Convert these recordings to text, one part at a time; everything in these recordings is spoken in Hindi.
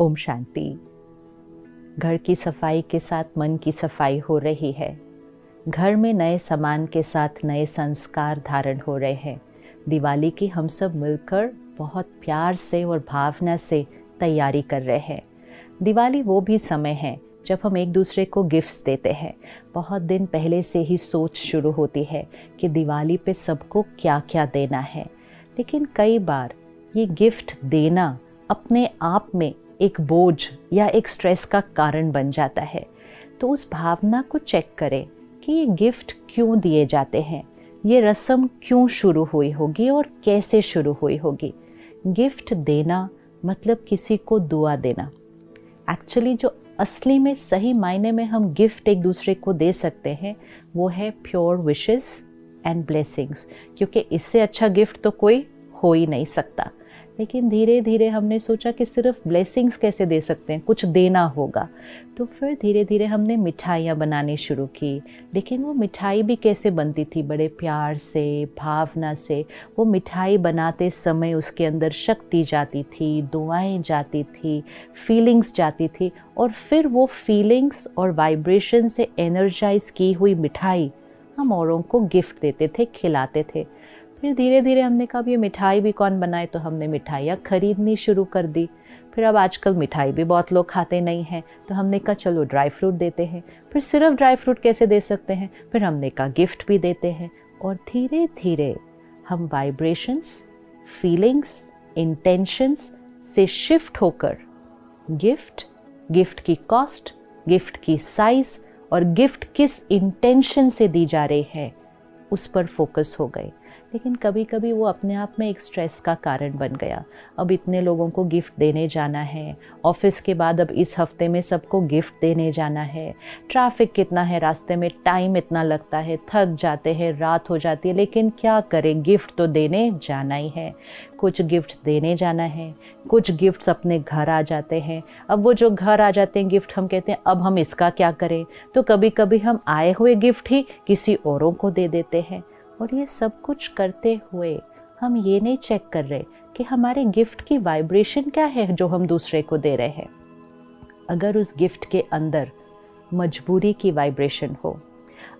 ओम शांति। घर की सफाई के साथ मन की सफाई हो रही है। घर में नए सामान के साथ नए संस्कार धारण हो रहे हैं। दिवाली की हम सब मिलकर बहुत प्यार से और भावना से तैयारी कर रहे हैं। दिवाली वो भी समय है जब हम एक दूसरे को गिफ्ट्स देते हैं। बहुत दिन पहले से ही सोच शुरू होती है कि दिवाली पे सबको क्या क्या देना है, लेकिन कई बार ये गिफ्ट देना अपने आप में एक बोझ या एक स्ट्रेस का कारण बन जाता है। तो उस भावना को चेक करें कि ये गिफ्ट क्यों दिए जाते हैं, ये रस्म क्यों शुरू हुई होगी और कैसे शुरू हुई होगी। गिफ्ट देना मतलब किसी को दुआ देना। एक्चुअली जो असली में सही मायने में हम गिफ्ट एक दूसरे को दे सकते हैं वो है प्योर विशेस एंड ब्लेसिंग्स, क्योंकि इससे अच्छा गिफ्ट तो कोई हो ही नहीं सकता। लेकिन धीरे धीरे हमने सोचा कि सिर्फ ब्लेसिंग्स कैसे दे सकते हैं, कुछ देना होगा। तो फिर धीरे धीरे हमने मिठाइयाँ बनानी शुरू की। लेकिन वो मिठाई भी कैसे बनती थी, बड़े प्यार से, भावना से। वो मिठाई बनाते समय उसके अंदर शक्ति जाती थी, दुआएं जाती थी, फीलिंग्स जाती थी, और फिर वो फीलिंग्स और वाइब्रेशन से एनर्जाइज की हुई मिठाई हम औरों को गिफ्ट देते थे, खिलाते थे। फिर धीरे धीरे हमने कहा ये मिठाई भी कौन बनाए, तो हमने मिठाइयाँ खरीदनी शुरू कर दी। फिर अब आजकल मिठाई भी बहुत लोग खाते नहीं हैं, तो हमने कहा चलो ड्राई फ्रूट देते हैं। फिर सिर्फ ड्राई फ्रूट कैसे दे सकते हैं, फिर हमने कहा गिफ्ट भी देते हैं। और धीरे धीरे हम वाइब्रेशंस, फीलिंग्स, इंटेंशंस से शिफ्ट होकर गिफ्ट की कॉस्ट, गिफ्ट की साइज़ और गिफ्ट किस इंटेंशन से दी जा रही है उस पर फोकस हो गए। लेकिन कभी कभी वो अपने आप में एक स्ट्रेस का कारण बन गया। अब इतने लोगों को गिफ्ट देने जाना है, ऑफिस के बाद अब इस हफ्ते में सबको गिफ्ट देने जाना है, ट्रैफिक कितना है रास्ते में, टाइम इतना लगता है, थक जाते हैं, रात हो जाती है, लेकिन क्या करें, गिफ्ट तो देने जाना ही है। कुछ गिफ्ट्स देने जाना है, कुछ गिफ्ट्स अपने घर आ जाते हैं। अब वो जो घर आ जाते हैं गिफ्ट, हम कहते हैं अब हम इसका क्या करें, तो कभी कभी हम आए हुए गिफ्ट ही किसी औरों को दे देते हैं। और ये सब कुछ करते हुए हम ये नहीं चेक कर रहे कि हमारे गिफ्ट की वाइब्रेशन क्या है जो हम दूसरे को दे रहे हैं। अगर उस गिफ्ट के अंदर मजबूरी की वाइब्रेशन हो,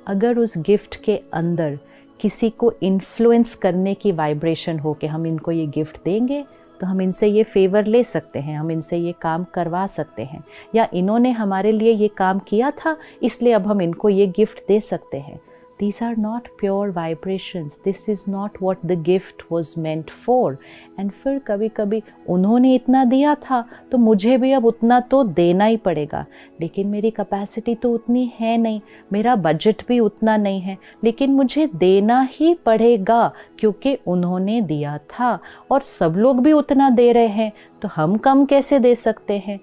अगर उस गिफ्ट के अंदर किसी को इन्फ्लुएंस करने की वाइब्रेशन हो कि हम इनको ये गिफ्ट देंगे तो हम इनसे ये फेवर ले सकते हैं, हम इनसे ये काम करवा सकते हैं, या इन्होंने हमारे लिए ये काम किया था इसलिए अब हम इनको ये गिफ्ट दे सकते हैं। These are not pure vibrations. This is not what the gift was meant for. And फिर कभी कभी उन्होंने इतना दिया था तो मुझे भी अब उतना तो देना ही पड़ेगा। लेकिन मेरी कैपेसिटी तो उतनी है नहीं, मेरा बजट भी उतना नहीं है, लेकिन मुझे देना ही पड़ेगा क्योंकि उन्होंने दिया था और सब लोग भी उतना दे रहे हैं, तो हम कम कैसे दे सकते हैं।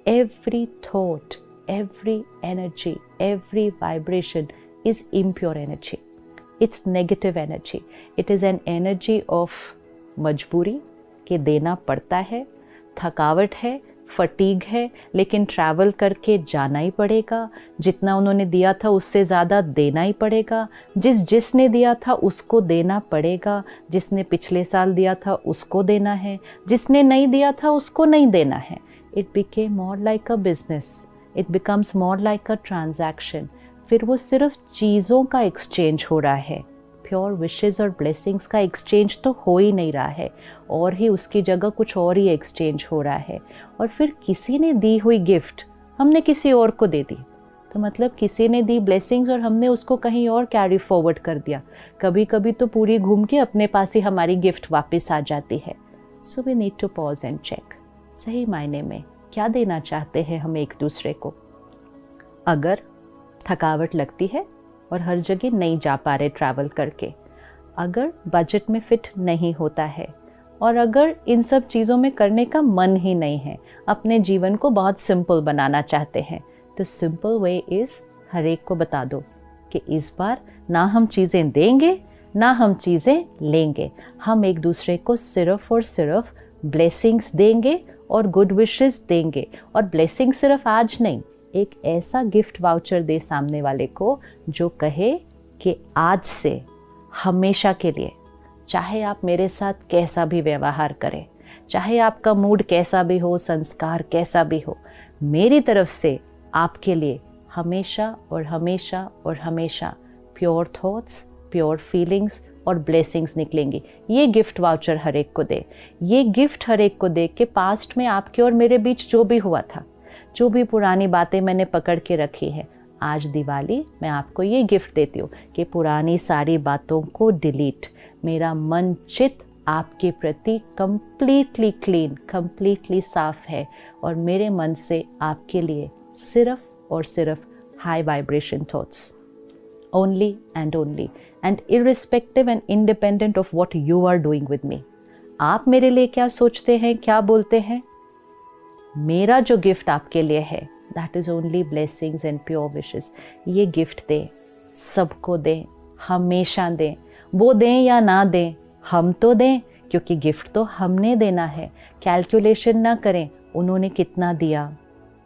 Every thought, every energy, every vibration is impure energy. It's negative energy. It is an energy of मजबूरी के देना पड़ता है, थकावट है, फटीग है, लेकिन ट्रैवल करके जाना ही पड़ेगा। जितना उन्होंने दिया था उससे ज़्यादा देना ही पड़ेगा। जिसने दिया था उसको देना पड़ेगा। जिसने पिछले साल दिया था उसको देना है, जिसने नहीं दिया था उसको नहीं देना है। It became more like a business. It becomes more like a transaction. फिर वो सिर्फ चीज़ों का एक्सचेंज हो रहा है, प्योर विशेस और ब्लेसिंग्स का एक्सचेंज तो हो ही नहीं रहा है, और ही उसकी जगह कुछ और ही एक्सचेंज हो रहा है। और फिर किसी ने दी हुई गिफ्ट हमने किसी और को दे दी, तो मतलब किसी ने दी ब्लेसिंग्स और हमने उसको कहीं और कैरी फॉरवर्ड कर दिया। कभी कभी तो पूरी घूम के अपने पास ही हमारी गिफ्ट वापस आ जाती है। So we need to pause and check, सही मायने में क्या देना चाहते हैं हम एक दूसरे को। अगर थकावट लगती है और हर जगह नहीं जा पा रहे ट्रैवल करके, अगर बजट में फिट नहीं होता है, और अगर इन सब चीज़ों में करने का मन ही नहीं है, अपने जीवन को बहुत सिंपल बनाना चाहते हैं, तो सिंपल वे इज़ हर एक को बता दो कि इस बार ना हम चीज़ें देंगे ना हम चीज़ें लेंगे। हम एक दूसरे को सिर्फ और सिर्फ ब्लेसिंग्स देंगे और गुड विशेस देंगे। और ब्लेसिंग सिर्फ आज नहीं, एक ऐसा गिफ्ट वाउचर दे सामने वाले को जो कहे कि आज से हमेशा के लिए चाहे आप मेरे साथ कैसा भी व्यवहार करें, चाहे आपका मूड कैसा भी हो, संस्कार कैसा भी हो, मेरी तरफ से आपके लिए हमेशा और हमेशा और हमेशा प्योर थॉट्स, प्योर फीलिंग्स और ब्लेसिंग्स निकलेंगी। ये गिफ्ट वाउचर हर एक को दे, ये गिफ्ट हर एक को दे कि पास्ट में आपके और मेरे बीच जो भी हुआ था, जो भी पुरानी बातें मैंने पकड़ के रखी है, आज दिवाली मैं आपको ये गिफ्ट देती हूँ कि पुरानी सारी बातों को डिलीट, मेरा मन चित आपके प्रति कंप्लीटली क्लीन, कंप्लीटली साफ है और मेरे मन से आपके लिए सिर्फ और सिर्फ high vibration thoughts, only and irrespective and independent of what you are doing with me. आप मेरे लिए क्या सोचते हैं, क्या बोलते हैं, मेरा जो गिफ्ट आपके लिए है that is only blessings and pure wishes. ये गिफ्ट दें, सबको दें, हमेशा दें, वो दें या ना दें, हम तो दें, क्योंकि गिफ्ट तो हमने देना है। कैलकुलेशन ना करें उन्होंने कितना दिया,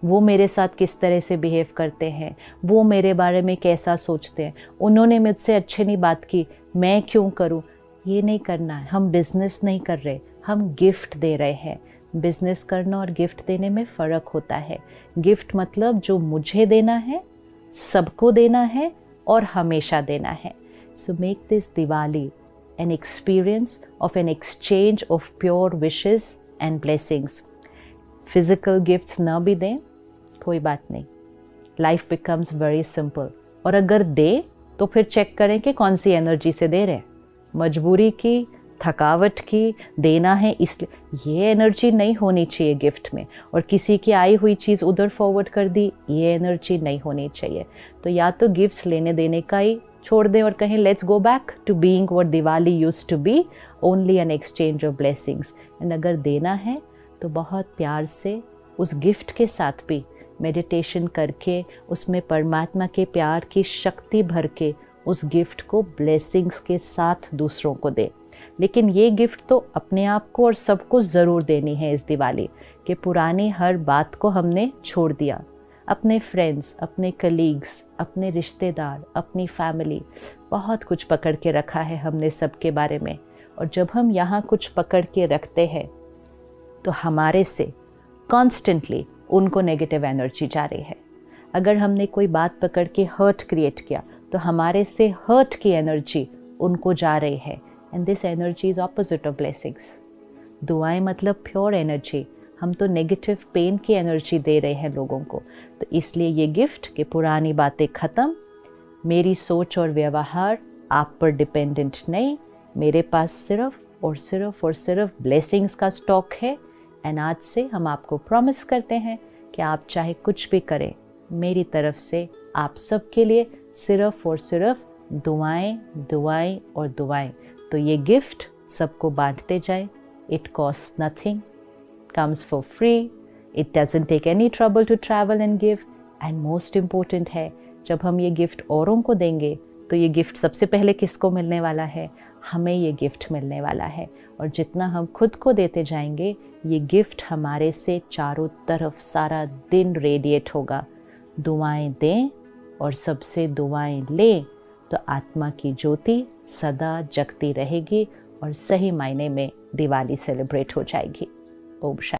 वो मेरे साथ किस तरह से बिहेव करते हैं, वो मेरे बारे में कैसा सोचते हैं, उन्होंने मुझसे अच्छे नहीं बात की, मैं क्यों करूं। ये नहीं करना है। हम बिजनेस नहीं कर रहे, हम गिफ्ट दे रहे हैं। बिजनेस करना और गिफ्ट देने में फ़र्क होता है। गिफ्ट मतलब जो मुझे देना है, सबको देना है और हमेशा देना है। So make this Diwali an experience of an exchange of pure wishes and blessings. Physical gifts ना भी दें कोई बात नहीं, life becomes very simple. और अगर दे तो फिर चेक करें कि कौन सी एनर्जी से दे रहे हैं, मजबूरी की, थकावट की, देना है इसलिए, ये एनर्जी नहीं होनी चाहिए गिफ्ट में। और किसी की आई हुई चीज़ उधर फॉरवर्ड कर दी, ये एनर्जी नहीं होनी चाहिए। तो या तो गिफ्ट्स लेने देने का ही छोड़ दें और कहें let's go back to being what Diwali used to be, only an exchange of blessings. And अगर देना है तो बहुत प्यार से उस गिफ्ट के साथ भी मेडिटेशन करके, उसमें परमात्मा के प्यार की शक्ति भर के उस गिफ्ट को ब्लेसिंग्स के साथ दूसरों को दे। लेकिन ये गिफ्ट तो अपने आप को और सबको ज़रूर देनी है इस दिवाली, कि पुरानी हर बात को हमने छोड़ दिया। अपने फ्रेंड्स, अपने कलीग्स, अपने रिश्तेदार, अपनी फैमिली, बहुत कुछ पकड़ के रखा है हमने सबके बारे में। और जब हम यहाँ कुछ पकड़ के रखते हैं तो हमारे से कॉन्स्टेंटली उनको नेगेटिव एनर्जी जा रही है। अगर हमने कोई बात पकड़ के हर्ट क्रिएट किया तो हमारे से हर्ट की एनर्जी उनको जा रही है। And this energy is opposite of blessings. दुआएं मतलब प्योर एनर्जी, हम तो नेगेटिव पेन की एनर्जी दे रहे हैं लोगों को। तो इसलिए ये गिफ्ट कि पुरानी बातें ख़त्म, मेरी सोच और व्यवहार आप पर डिपेंडेंट नहीं, मेरे पास सिर्फ और सिर्फ और सिर्फ ब्लेसिंग्स का स्टॉक है। एंड आज से हम आपको प्रॉमिस करते हैं कि आप चाहे कुछ भी करें, मेरी तरफ से आप सबके लिए सिर्फ और सिर्फ दुआएं, दुआएं और दुआएं। तो ये गिफ्ट सबको बांटते जाए। It cost nothing, comes for free, it doesn't take any trouble to travel and give, and most important है, जब हम ये गिफ्ट औरों को देंगे तो ये गिफ्ट सबसे पहले किसको मिलने वाला है, हमें ये गिफ्ट मिलने वाला है। और जितना हम खुद को देते जाएंगे ये गिफ्ट हमारे से चारों तरफ सारा दिन रेडिएट होगा। दुआएं दें और सबसे दुआएं लें तो आत्मा की ज्योति सदा जगती रहेगी और सही मायने में दिवाली सेलिब्रेट हो जाएगी। ओम शांति।